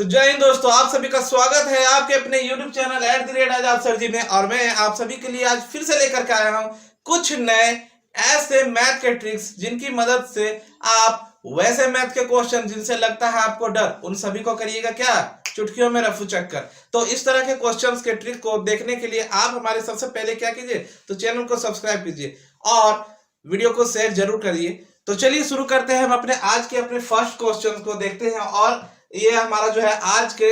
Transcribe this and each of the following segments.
तो जय हिंद दोस्तों, आप सभी का स्वागत है आपके अपने YouTube चैनल @आजाद सर जी में। और मैं आप सभी के लिए आज फिर से लेकर के आया हूं कुछ नए ऐसे मैथ के ट्रिक्स जिनकी मदद से आप वैसे मैथ के क्वेश्चन जिनसे लगता है आपको डर, उन सभी को करिएगा क्या, चुटकियों में रफू चक्कर। तो इस तरह के क्वेश्चंस के ट्रिक को देखने के लिए आप हमारे सबसे पहले क्या कीजिए, तो चैनल को सब्सक्राइब कीजिए और वीडियो को शेयर जरूर करिए। तो चलिए शुरू करते हैं, हम अपने आज के अपने फर्स्ट क्वेश्चन को देखते हैं। और ये हमारा जो है आज के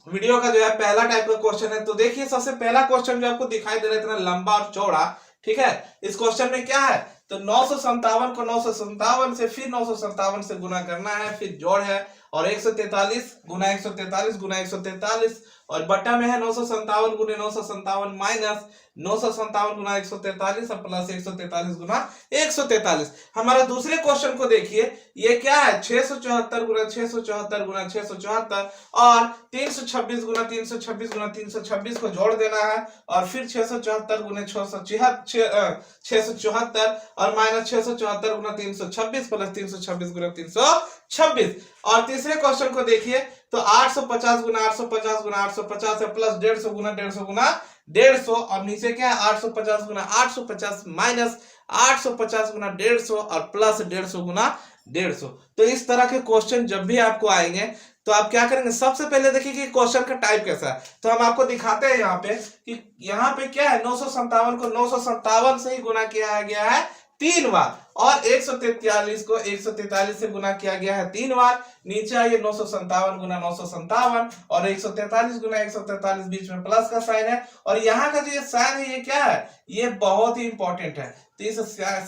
वीडियो का जो है पहला टाइप का क्वेश्चन है। तो देखिए, सबसे पहला क्वेश्चन जो आपको दिखाई दे रहा है इतना लंबा और चौड़ा, ठीक है। इस क्वेश्चन में क्या है, तो 957 को 957 से फिर 957 से गुना करना है, फिर जोड़ है और 143 गुना 143 गुना 143 और बट्टा में है 957 गुने 957 माइनस 957 गुना 143 और प्लस 143 गुना 143। हमारा दूसरे क्वेश्चन को देखिए, ये क्या है 674 गुना 674 गुना 674 और 326 गुना 326 गुना 326 को जोड़ देना है और फिर 674 गुने 674 और माइनस 674 गुना 326 प्लस 326 गुना 326। और तीसरे क्वेश्चन को देखिए, तो 850 गुना 850 गुना 850 है प्लस 150 गुना 150 गुना 150 और नीचे क्या है 850 गुना 850 माइनस 850 गुना 150 और प्लस 150 गुना 150। तो इस तरह के क्वेश्चन जब भी आपको आएंगे तो आप क्या करेंगे, सबसे पहले देखिए कि क्वेश्चन का टाइप कैसा है। तो हम आपको दिखाते हैं यहाँ पे कि यहाँ पे क्या है 957 को 957 से ही गुना किया गया है 3 बार और 143 को 143 से गुना किया गया है 3 बार। नीचे आइए 957 गुना 957 और 143 गुना 143, बीच में प्लस का साइन है और यहाँ का जो ये साइन है ये क्या है, ये बहुत ही इंपॉर्टेंट है। तो इस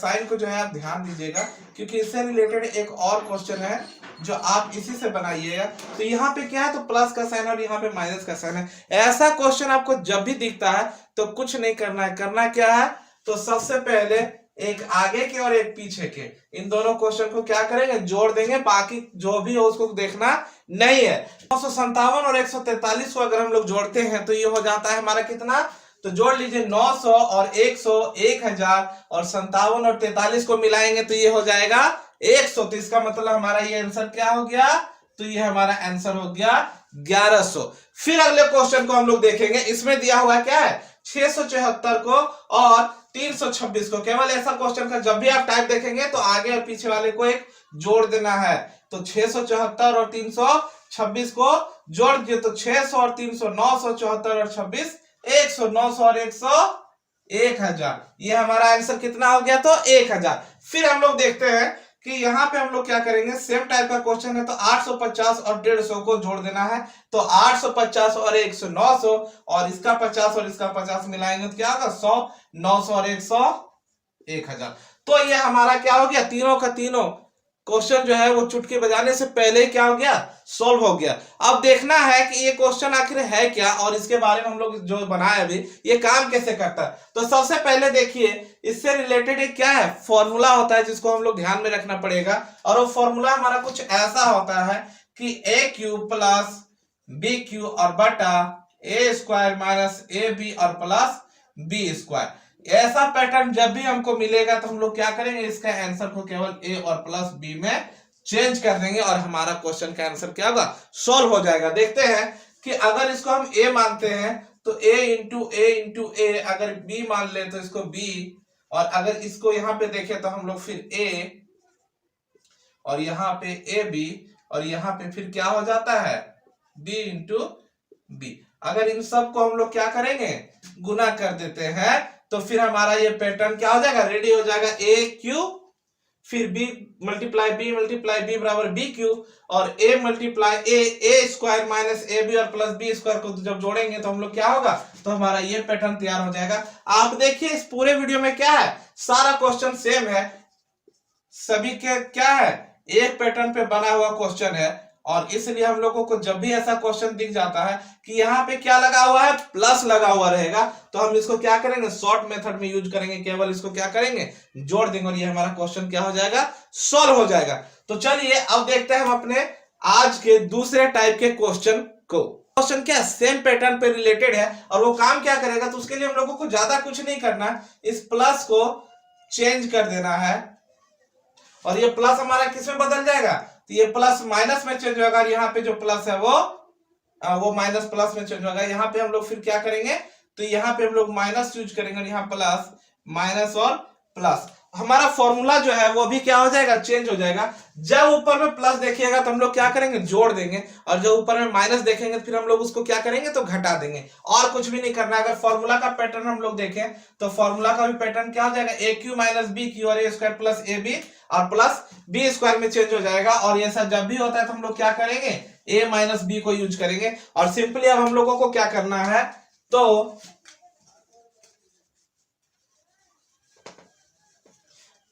साइन को जो है आप ध्यान दीजिएगा क्योंकि इससे रिलेटेड एक और क्वेश्चन है जो आप इसी से बनाइएगा। तो यहाँ पे क्या है, तो प्लस का साइन और यहाँ पे माइनस का साइन है। ऐसा क्वेश्चन आपको जब भी दिखता है तो कुछ नहीं करना है, करना क्या है, तो सबसे पहले एक आगे के और एक पीछे के इन दोनों क्वेश्चन को क्या करेंगे, जोड़ देंगे, बाकी जो भी हो उसको देखना नहीं है। 957 और 143 को अगर हम लोग जोड़ते हैं तो ये हो जाता है हमारा कितना, तो जोड़ लीजिए 900 और 100 1000 और 57 और 43 को मिलाएंगे तो ये हो जाएगा 100। तो इसका मतलब हमारा ये आंसर क्या हो गया, तो ये हमारा आंसर हो गया 1100। फिर अगले क्वेश्चन को हम लोग देखेंगे, इसमें दिया हुआ क्या है 674 को और 326 को। केवल ऐसा क्वेश्चन का जब भी आप टाइप देखेंगे तो आगे और पीछे वाले को एक जोड़ देना है। तो 674 और 326 को जोड़ दिए तो 600 और 300 974 और 26 100, 900 और 100 1000। ये हमारा आंसर कितना हो गया, तो 1000। फिर हम लोग देखते हैं कि यहाँ पे हम लोग क्या करेंगे, सेम टाइप का क्वेश्चन है। तो 850 और 150 को जोड़ देना है। तो 850 और 100 900 और इसका 50 और इसका 50 मिलाएंगे तो क्या होगा 100, 900 और 100 1000। तो ये हमारा क्या हो गया, तीनों का तीनों क्वेश्चन जो है वो चुटकी बजाने से पहले ही क्या हो गया, सॉल्व हो गया। अब देखना है कि ये क्वेश्चन आखिर है क्या और इसके बारे में हम लोग जो बनाए अभी ये काम कैसे करता है। तो सबसे पहले देखिए, इससे रिलेटेड एक क्या है, फॉर्मूला होता है जिसको हम लोग ध्यान में रखना पड़ेगा। और वो फॉर्मूला हमारा कुछ ऐसा होता है कि a³ प्लस b³ और बटा a² माइनस ab और प्लस b²। ऐसा पैटर्न जब भी हमको मिलेगा तो हम लोग क्या करेंगे, इसका आंसर को केवल a और प्लस b में चेंज कर देंगे और हमारा क्वेश्चन का आंसर क्या होगा, सॉल्व हो जाएगा। देखते हैं कि अगर इसको हम a मानते हैं तो a इंटू a अगर b मान ले तो इसको b, और अगर इसको यहां पे देखें तो हम लोग फिर a और यहाँ पे ab और यहाँ पे फिर क्या हो जाता है b इंटू b। अगर इन सब को हम लोग क्या करेंगे, गुना कर देते हैं तो फिर हमारा ये पैटर्न क्या हो जाएगा, रेडी हो जाएगा। a³ फिर b मल्टीप्लाई b बराबर b³ और a multiply a² minus ab और प्लस b² को जब जोड़ेंगे तो हम लोग क्या होगा, तो हमारा ये पैटर्न तैयार हो जाएगा। आप देखिए इस पूरे वीडियो में क्या है, सारा क्वेश्चन सेम है, सभी के क्या है, एक पैटर्न पे बना हुआ क्वेश्चन है। और इसलिए हम लोगों को जब भी ऐसा क्वेश्चन दिख जाता है कि यहाँ पे क्या लगा हुआ है, प्लस लगा हुआ रहेगा, तो हम इसको क्या करेंगे, शॉर्ट मेथड में यूज करेंगे, केवल इसको क्या करेंगे, जोड़ देंगे और ये हमारा क्वेश्चन क्या हो जाएगा, सॉल्व हो जाएगा। तो चलिए अब देखते हैं हम अपने आज के दूसरे टाइप के क्वेश्चन को। क्वेश्चन क्या सेम पैटर्न पे रिलेटेड है और वो काम क्या करेगा, तो उसके लिए हम लोगों को ज्यादा कुछ नहीं करना, इस प्लस को चेंज कर देना है और ये प्लस हमारा किस में बदल जाएगा, तो ये प्लस माइनस में चेंज होगा, यहाँ पे जो प्लस है वो माइनस प्लस में चेंज होगा। यहाँ पे हम लोग फिर क्या करेंगे, तो यहाँ पे हम लोग माइनस यूज करेंगे और यहाँ प्लस, माइनस और प्लस। हमारा फॉर्मूला जो है वो भी क्या हो जाएगा, चेंज हो जाएगा। जब ऊपर में प्लस देखिएगा तो हम लोग क्या करेंगे, जोड़ देंगे, और जब ऊपर में माइनस देखेंगे तो फिर हम लोग उसको क्या करेंगे, तो घटा देंगे, और कुछ भी नहीं करना है। अगर फॉर्मूला का पैटर्न हम लोग देखें तो फॉर्मूला का भी पैटर्न क्या हो जाएगा, ए क्यू माइनस बी क्यू और ए स्क्वायर प्लस ए बी और प्लस बी स्क्वायर में चेंज हो जाएगा। और ये सब जब भी होता है तो हम लोग क्या करेंगे, ए माइनस बी को यूज करेंगे। और सिंपली अब हम लोगों को क्या करना है, तो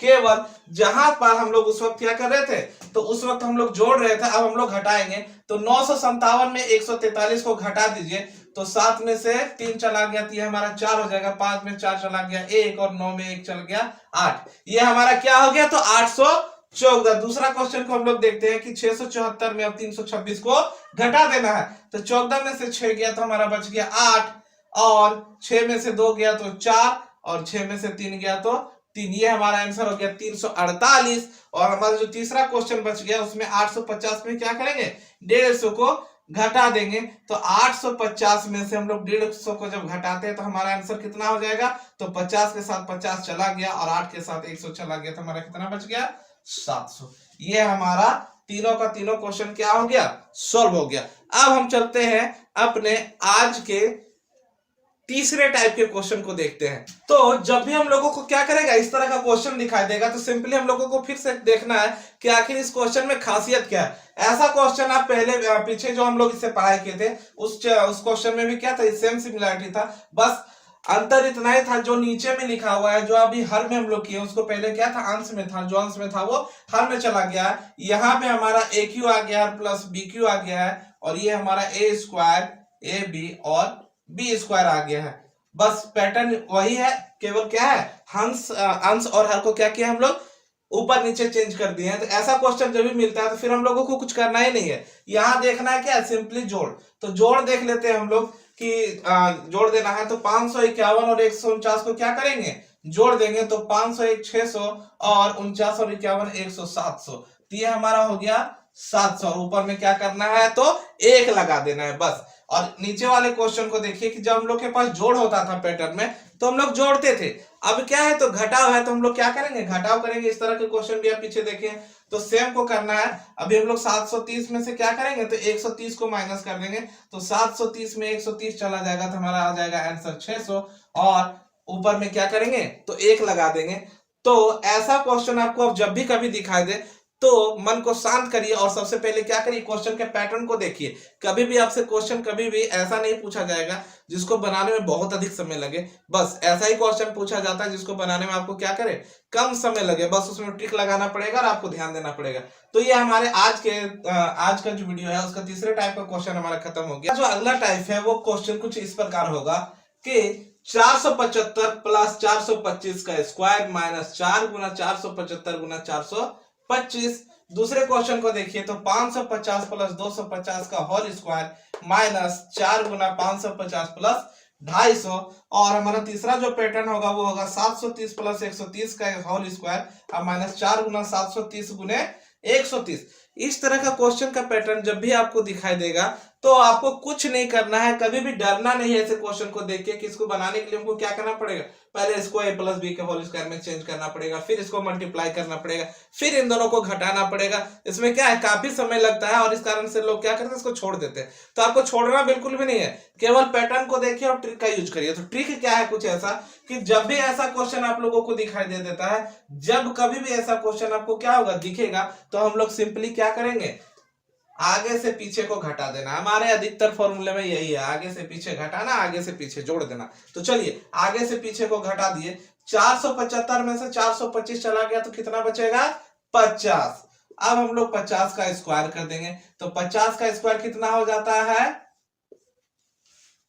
केवल जहां पर हम लोग उस वक्त क्या कर रहे थे, तो उस वक्त हम लोग जोड़ रहे थे, अब हम लोग घटाएंगे। तो 957 में 143 को घटा दीजिए, तो 7 में से 3 चला गया तो ये हमारा 4 हो जाएगा, 5 में 4 चला गया 1 और 9 में 1 चल गया 8। ये हमारा क्या हो गया, तो 814। दूसरा क्वेश्चन को हम लोग देखते हैं कि 674 में अब 326 को घटा देना है। तो 14 में से 6 गया तो हमारा बच गया 8, और 6 में से 2 गया तो 4, और 6 में से 3 गया तो 3। ये हमारा आंसर हो गया 348। और हमारा जो तीसरा क्वेश्चन बच गया उसमें 850 में क्या करेंगे, 150 को घटा देंगे। तो 850 में से हम लोग 150 को जब घटाते हैं तो हमारा आंसर कितना हो जाएगा, तो 50 के साथ 50 चला गया और 8 के साथ 100 चला गया, तो हमारा कितना बच गया, 700। ये हमारा तीनों का तीनों क्वेश्चन क्या हो गया, सॉल्व हो गया। अब हम चलते हैं अपने आज के तीसरे टाइप के क्वेश्चन को देखते हैं। तो जब भी हम लोगों को क्या करेगा, इस तरह का क्वेश्चन दिखाई देगा तो सिंपली हम लोगों को फिर से देखना है कि आखिर इस क्वेश्चन में खासियत क्या है। ऐसा क्वेश्चन आप पहले पीछे जो हम लोग इससे पढ़ाई किए थे उस क्वेश्चन में भी क्या था, सेम सिमिलरिटी था, बस अंतर इतना ही था जो नीचे में लिखा हुआ है, जो अभी हर में हम लोग किए उसको पहले क्या था, अंश में था, जो अंश में था वो हर में चला गया है। यहाँ पे हमारा ए क्यू आ गया है प्लस बी क्यू आ गया है, और ये हमारा ए स्क्वायर ए बी और बी स्क्वायर आ गया है। बस पैटर्न वही है, केवल क्या है, अंश और हर को क्या किया हम लोग, ऊपर नीचे चेंज कर दिए हैं। तो ऐसा क्वेश्चन जब भी मिलता है तो फिर हम लोगों को कुछ करना ही नहीं है, यहाँ देखना है क्या, सिंपली जोड़। तो जोड़ देख लेते हैं हम लोग कि जोड़ देना है। तो 551 और 149 को क्या करेंगे, जोड़ देंगे। तो 501 600 और 49 और 51 100 700, तो ये हमारा हो गया 700। ऊपर में क्या करना है, तो 1 लगा देना है बस। और नीचे वाले क्वेश्चन को देखिए कि जब हम लोग के पास जोड़ होता था पैटर्न में तो हम लोग जोड़ते थे, अब क्या है, तो घटाव है, तो हम लोग क्या करेंगे, घटाव करेंगे। इस तरह के क्वेश्चन भी आप पीछे देखें तो सेम को करना है। अभी हम लोग 730 में से क्या करेंगे, तो 130 को माइनस कर देंगे। तो 730 में 130 चला जाएगा तो हमारा आ जाएगा आंसर 600, और ऊपर में क्या करेंगे, तो 1 लगा देंगे। तो ऐसा क्वेश्चन आपको अब जब भी कभी दिखाई दे तो मन को शांत करिए और सबसे पहले क्या करिए, क्वेश्चन के पैटर्न को देखिए। कभी भी आपसे क्वेश्चन कभी भी ऐसा नहीं पूछा जाएगा जिसको बनाने में बहुत अधिक समय लगे, बस ऐसा ही क्वेश्चन पूछा जाता है जिसको बनाने में आपको क्या करे, कम समय लगे, बस उसमें ट्रिक लगाना पड़ेगा और आपको ध्यान देना पड़ेगा। तो ये हमारे आज का जो वीडियो है उसका तीसरे टाइप का क्वेश्चन हमारा खत्म हो गया। जो अगला टाइप है वो क्वेश्चन कुछ इस प्रकार होगा कि 475 प्लस 425 का स्क्वायर माइनस 4 गुना 475 गुना 425। दूसरे क्वेश्चन को देखिए तो 550 प्लस 250 का होल स्क्वायर माइनस 4 गुना 550 प्लस 250। और हमारा तीसरा जो पैटर्न होगा वो होगा 730 प्लस 130 का होल स्क्वायर और माइनस 4 गुना 730 गुने 130। इस तरह का क्वेश्चन का पैटर्न जब भी आपको दिखाई देगा तो आपको कुछ नहीं करना है, कभी भी डरना नहीं है ऐसे क्वेश्चन को देख के कि इसको बनाने के लिए हमको क्या करना पड़ेगा, पहले इसको a प्लस बी के होल स्क्वायर में चेंज करना पड़ेगा, फिर इसको मल्टीप्लाई करना पड़ेगा, फिर इन दोनों को घटाना पड़ेगा। इसमें क्या है, काफी समय लगता है और इस कारण से लोग क्या करते हैं, इसको छोड़ देते हैं। तो आपको छोड़ना बिल्कुल भी नहीं है, केवल पैटर्न को देखिए और ट्रिक का यूज करिए। तो ट्रिक क्या है, कुछ ऐसा कि जब भी ऐसा क्वेश्चन आप लोगों को दिखाई दे देता है, जब कभी भी ऐसा क्वेश्चन आपको क्या होगा, दिखेगा, तो हम लोग सिंपली क्या करेंगे, आगे से पीछे को घटा देना। हमारे अधिकतर फॉर्मूले में यही है, आगे से पीछे घटाना, आगे से पीछे जोड़ देना। तो चलिए आगे से पीछे को घटा दिए। 475 में से 425 चला गया तो कितना बचेगा, 50। अब हम लोग 50 का स्क्वायर कर देंगे तो 50 का स्क्वायर कितना हो जाता है,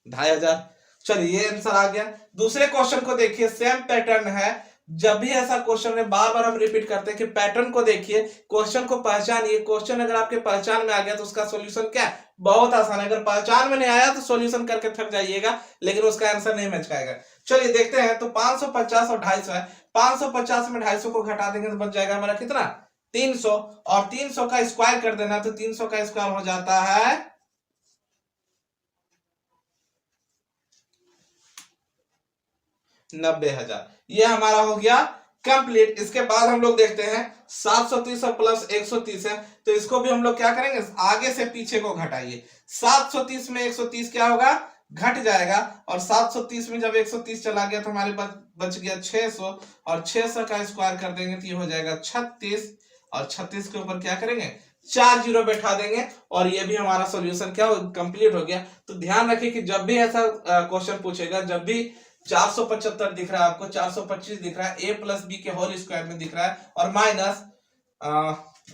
2500। चलिए ये आंसर आ गया। दूसरे क्वेश्चन को देखिए, सेम पैटर्न है। जब भी ऐसा क्वेश्चन है बार बार हम रिपीट करते हैं कि पैटर्न को देखिए, क्वेश्चन को पहचानिए। क्वेश्चन अगर आपके पहचान में आ गया तो उसका सॉल्यूशन क्या है, बहुत आसान है। अगर पहचान में नहीं आया तो सॉल्यूशन करके थक जाइएगा, लेकिन उसका आंसर नहीं मिल पाएगा। चलिए देखते हैं। तो 550 और 250 है, 550 में 250 को घटा देंगे तो बच जाएगा हमारा कितना, 300 और 300 का स्क्वायर कर देना, तो 300 का स्क्वायर हो जाता है 90,000। ये हमारा हो गया कंप्लीट। इसके बाद हम लोग देखते हैं 730 और प्लस 130 है, तो इसको भी हम लोग क्या करेंगे, आगे से पीछे को घटाइए। 730 में 130 क्या होगा, घट जाएगा, और 730 में जब 130 चला गया तो हमारे पास बच गया 600, और 600 का स्क्वायर कर देंगे तो ये हो जाएगा 36, और 36 के ऊपर क्या करेंगे, 4 जीरो बैठा देंगे, और ये भी हमारा सॉल्यूशन क्या कंप्लीट हो गया। तो ध्यान रखिए कि जब भी ऐसा क्वेश्चन पूछेगा, जब भी 475 दिख रहा है आपको, 425 दिख रहा है, ए प्लस बी के होल स्क्वायर में दिख रहा है, और माइनस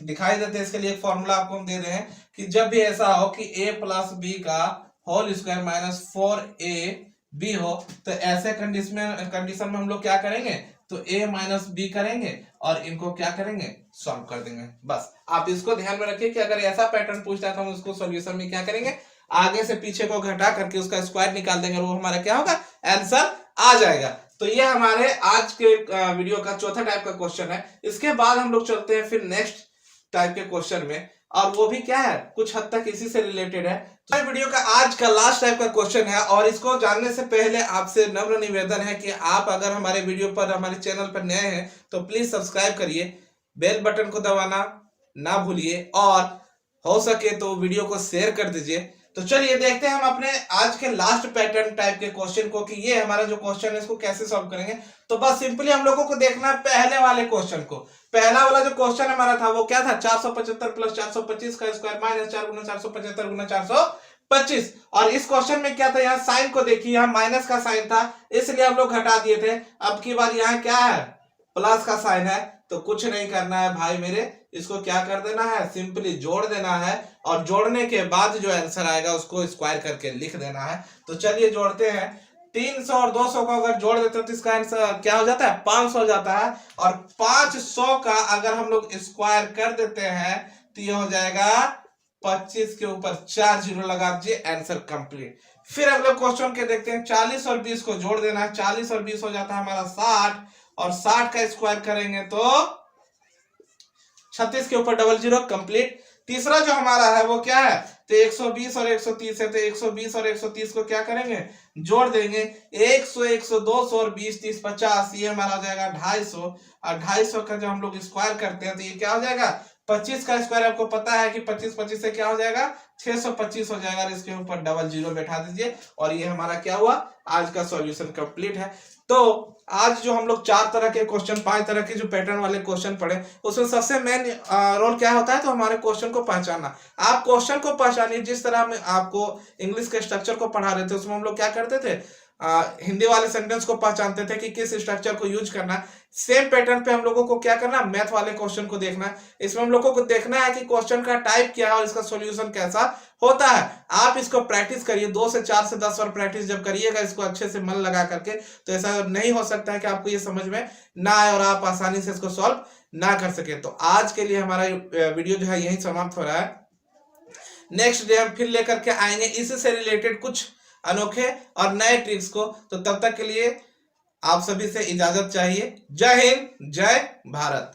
दिखाई देते हैं, इसके लिए एक फॉर्मूला आपको हम दे रहे हैं कि जब भी ऐसा हो कि ए प्लस बी का होल स्क्वायर माइनस 4ab हो, तो ऐसे कंडीशन में हम लोग क्या करेंगे, तो a माइनस बी करेंगे और इनको क्या करेंगे, सॉल्व कर देंगे। बस आप इसको ध्यान में रखिए कि अगर ऐसा पैटर्न पूछता है तो हम उसको सॉल्यूशन में क्या करेंगे, आगे से पीछे को घटा करके उसका स्क्वायर निकाल देंगे, और वो हमारा क्या होगा, आंसर आ जाएगा। तो ये हमारे आज के वीडियो का चौथा टाइप का क्वेश्चन है। इसके बाद हम लोग चलते हैं फिर नेक्स्ट टाइप के क्वेश्चन में, और वो भी क्या है, कुछ हद तक इसी से रिलेटेड है। तो वीडियो का आज का लास्ट टाइप का क्वेश्चन है, और इसको जानने से पहले आपसे नम्र निवेदन है कि आप अगर हमारे वीडियो पर, हमारे चैनल पर नए हैं तो प्लीज सब्सक्राइब करिए, बेल बटन को दबाना ना भूलिए, और हो सके तो वीडियो को शेयर कर दीजिए। तो चलिए देखते हैं हम अपने आज के लास्ट पैटर्न टाइप के क्वेश्चन को, कि ये हमारा जो क्वेश्चन है इसको कैसे सॉल्व करेंगे। तो बस सिंपली हम लोगों को देखना है पहले वाले क्वेश्चन को। पहला वाला जो क्वेश्चन हमारा था वो क्या था, 475 प्लस 425 का स्क्वायर माइनस 4 गुना 475 गुना 425। और इस क्वेश्चन में क्या था, यहाँ साइन को देखिए, यहाँ माइनस का साइन था इसलिए हम लोग घटा दिए थे। अब की बार यहाँ क्या है, प्लस का साइन है, तो कुछ नहीं करना है भाई मेरे, इसको क्या कर देना है, सिंपली जोड़ देना है, और जोड़ने के बाद जो आंसर आएगा उसको स्क्वायर करके लिख देना है। तो चलिए जोड़ते हैं, 300 और 200 को अगर जोड़ देते हैं तो इसका आंसर क्या हो जाता है, 500 हो जाता है, और 500 का अगर हम लोग स्क्वायर कर देते हैं तो ये हो जाएगा 25 के ऊपर 4 जीरो लगा दीजिए, आंसर कंप्लीट। फिर अगले क्वेश्चन के देखते हैं, 40 और 20 को जोड़ देना है, 40 और 20 हो जाता है हमारा 60, और 60 का स्क्वायर करेंगे तो 36 के ऊपर डबल जीरो, कंप्लीट। तीसरा जो हमारा है वो क्या है, तो 120 और 130 है, तो 120 और 130 को क्या करेंगे, जोड़ देंगे, 100 100 200 और 20 30 50, ये हमारा हो जाएगा 250, और 250 का जब हम लोग स्क्वायर करते हैं तो ये क्या हो जाएगा, 25 का स्क्वायर आपको पता है कि 25 25 से क्या हो जाएगा, 625 हो जाएगा, और इसके ऊपर डबल जीरो बैठा दीजिए, और ये हमारा क्या हुआ, आज का सॉल्यूशन कंप्लीट है। तो आज जो हम लोग 4 तरह के क्वेश्चन, 5 तरह के जो पैटर्न वाले क्वेश्चन पढ़े, उसमें सबसे मेन रोल क्या होता है, तो हमारे क्वेश्चन को पहचानना। आप क्वेश्चन को पहचानिए, जिस तरह हम आपको इंग्लिश के स्ट्रक्चर को पढ़ा रहे थे उसमें हम लोग क्या करते थे, हिंदी वाले सेंटेंस को पहचानते थे कि किस स्ट्रक्चर को यूज करना है। सेम पैटर्न पे हम लोगों को क्या करना है, मैथ वाले क्वेश्चन को देखना है। इसमें हम लोगों को देखना है कि क्वेश्चन का टाइप क्या है और इसका सॉल्यूशन कैसा होता है। आप इसको प्रैक्टिस करिए, 2 से 4 से 10 बार प्रैक्टिस जब करिएगा इसको अच्छे से मन लगा करके, तो ऐसा नहीं हो सकता है कि आपको ये समझ में ना आए और आप आसानी से इसको सॉल्व ना कर सके। तो आज के लिए हमारा वीडियो जो है यही समाप्त हो रहा है। नेक्स्ट डे हम फिर लेकर के आएंगे इसी से रिलेटेड कुछ अनोखे और नए ट्रिक्स को। तो तब तक के लिए आप सभी से इजाजत चाहिए। जय हिंद, जय भारत।